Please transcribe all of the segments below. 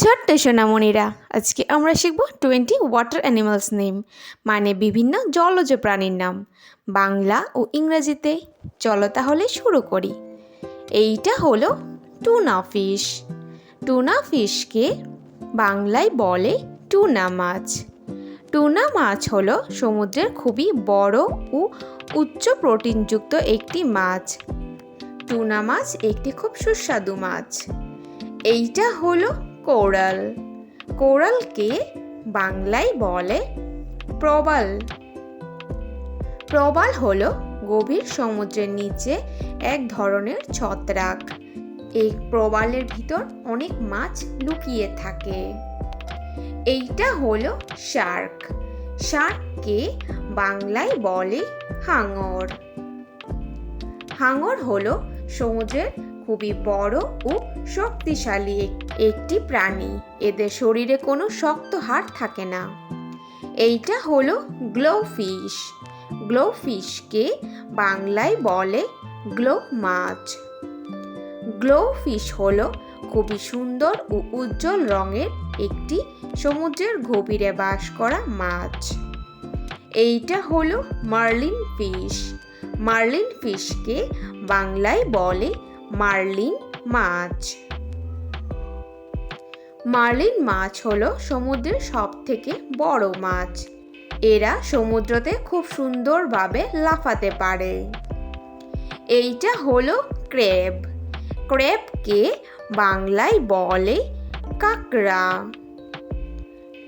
ছোট্ট সোনামণিরা, আজকে আমরা শিখব 20 ওয়াটার অ্যানিমালস নেম, মানে বিভিন্ন জলজ প্রাণীর নাম, বাংলা ও ইংরেজিতে। চলো তাহলে শুরু করি। এইটা হলো টুনা ফিশ। টুনা ফিশকে বাংলায় বলে টুনা মাছ। টুনা মাছ হলো সমুদ্রের খুবই বড় ও উচ্চ প্রোটিনযুক্ত একটি মাছ। টুনা মাছ একটি খুব সুস্বাদু মাছ। এইটা হলো কোরাল। কোরালকে বাংলায় বলে প্রবাল। প্রবাল হলো গভীর সমুদ্রের নিচে এক ধরনের ছত্রাক। এই প্রবালের ভিতর অনেক মাছ লুকিয়ে থাকে। এইটা হলো শার্ক। শার্ককে বাংলায় বলে হাঙর। হাঙর হলো সমুদ্রের খুবই বড় ও শক্তিশালী একটি প্রাণী। এদের শরীরে কোনো শক্ত হাড় থাকে না। এইটা হলো গ্লোফিশ। গ্লোফিশকে বাংলায় বলে গ্লো মাছ। গ্লোফিশ হলো খুবই সুন্দর ও উজ্জ্বল রঙের একটি সমুদ্রের গভীরে বাস করা মাছ। এইটা হলো মার্লিন ফিশ। মার্লিন ফিশকে বাংলায় বলে মার্লিন মাছ। মার্লিন মাছ হলো সমুদ্রের সবথেকে বড় মাছ। এরা সমুদ্রতে খুব সুন্দরভাবে লাফাতে পারে। এইটা হলো ক্র্যাব। ক্র্যাবকে বাংলায় বলে কাঁকড়া।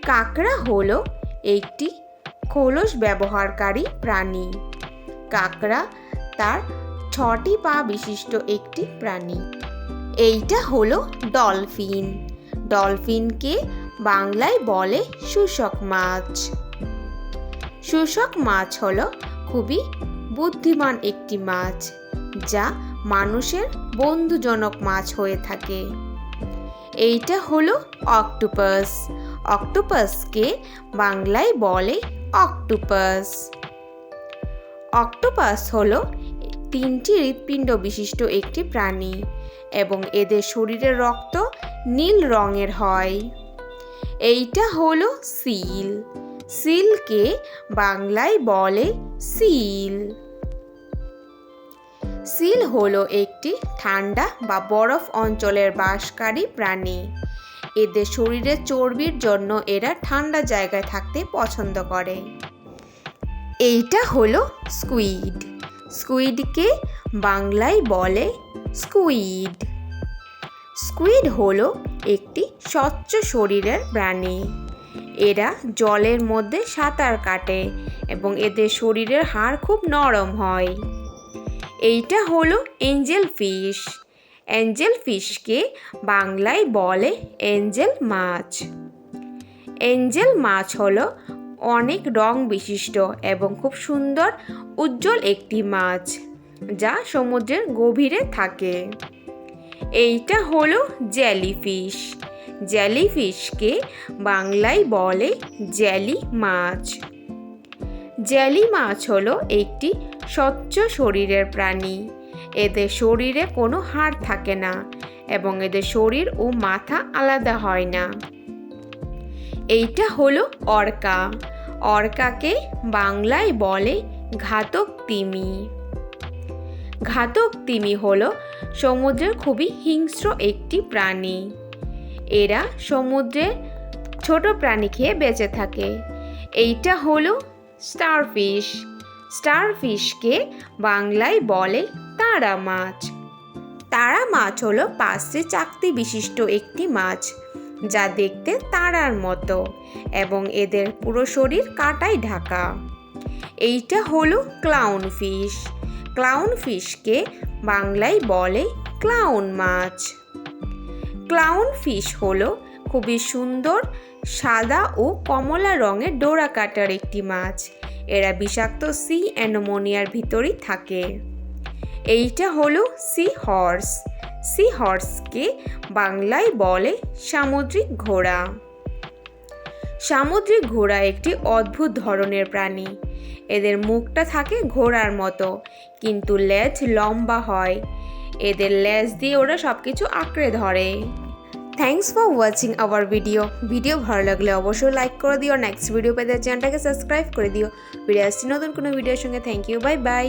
কাঁকড়া হলো একটি খোলস ব্যবহারকারী প্রাণী। কাঁকড়া তার 6টি পা বিশিষ্ট একটি প্রাণী। এইটা হলো ডলফিন। ডলফিনকে বাংলায় বলে শুঁশক মাছ। শুঁশক মাছ হলো খুবই বুদ্ধিমান একটি মাছ, যা মানুষের বন্ধুজনক মাছ হয়ে থাকে। এইটা হলো অক্টোপাস। অক্টোপাসকে বাংলায় বলে অক্টোপাস। অক্টোপাস হলো 3টি হৃৎপিণ্ড বিশিষ্ট একটি প্রাণী এবং এদের শরীরের রক্ত নীল রঙের হয়। এইটা হলো সিল। সিলকে বাংলায় বলে সিল। সিল হলো একটি ঠান্ডা বা বরফ অঞ্চলের বাসকারী প্রাণী। এদের শরীরের চর্বির জন্য এরা ঠান্ডা জায়গায় থাকতে পছন্দ করে। এইটা হলো স্কুইড। স্কুইডকে বাংলায় বলে স্কুইড। স্কুইড হলো একটি স্বচ্ছ শরীরের প্রাণী। এরা জলের মধ্যে সাঁতার কাটে এবং এদের শরীরের হাড় খুব নরম হয়। এইটা হলো এঞ্জেল ফিশ। এঞ্জেল ফিশকে বাংলায় বলে এঞ্জেল মাছ। এঞ্জেল মাছ হলো অনেক রং বিশিষ্ট এবং খুব সুন্দর উজ্জ্বল একটি মাছ, যা সমুদ্রের গভীরে থাকে। এইটা হলো জেলিফিশ। জেলিফিশকে বাংলায় বলে জেলি মাছ। জেলি মাছ হলো একটি স্বচ্ছ শরীরের প্রাণী। এদের শরীরে কোনো হাড় থাকে না এবং এদের শরীর ও মাথা আলাদা হয় না। এইটা হলো অর্কা। অর্কাকে বাংলায় বলে ঘাতক তিমি। ঘাতক তিমি হলো সমুদ্রের খুবই হিংস্র একটি প্রাণী। এরা সমুদ্রে ছোট প্রাণী খেয়ে বেঁচে থাকে। এইটা হলো স্টারফিশ। স্টারফিশকে বাংলায় বলে তারা মাছ। তারা মাছ হলো 5টি চাকতি বিশিষ্ট একটি মাছ, যা দেখতে তারার মতো এবং এদের পুরো শরীর কাঁটায় ঢাকা। এইটা হলো ক্লাউন ফিশ। ক্লাউন ফিশকে বাংলায় বলে ক্লাউন মাছ। ক্লাউন ফিশ হলো খুবই সুন্দর সাদা ও কমলা রঙের ডোরা কাটার একটি মাছ। এরা বিষাক্ত সি অ্যানোমোনিয়ার ভিতরেই থাকে। এইটা হলো সি হর্স। সি হর্সকে বাংলায় বলে সামুদ্রিক ঘোড়া। সামুদ্রিক ঘোড়া একটি অদ্ভুত ধরনের প্রাণী। এদের মুখটা থাকে ঘোড়ার মতো, কিন্তু লেজ লম্বা হয়। এদের লেজ দিয়ে ওরা সবকিছু আঁকড়ে ধরে। Thanks for watching hour video ভালো লাগলে অবশ্যই লাইক করে দিও, নেক্সট ভিডিও পেতে চ্যানেলটাকে সাবস্ক্রাইব করে দিও। ভিডিও আসছি নতুন কোনো ভিডিওর সঙ্গে। Thank you, bye by.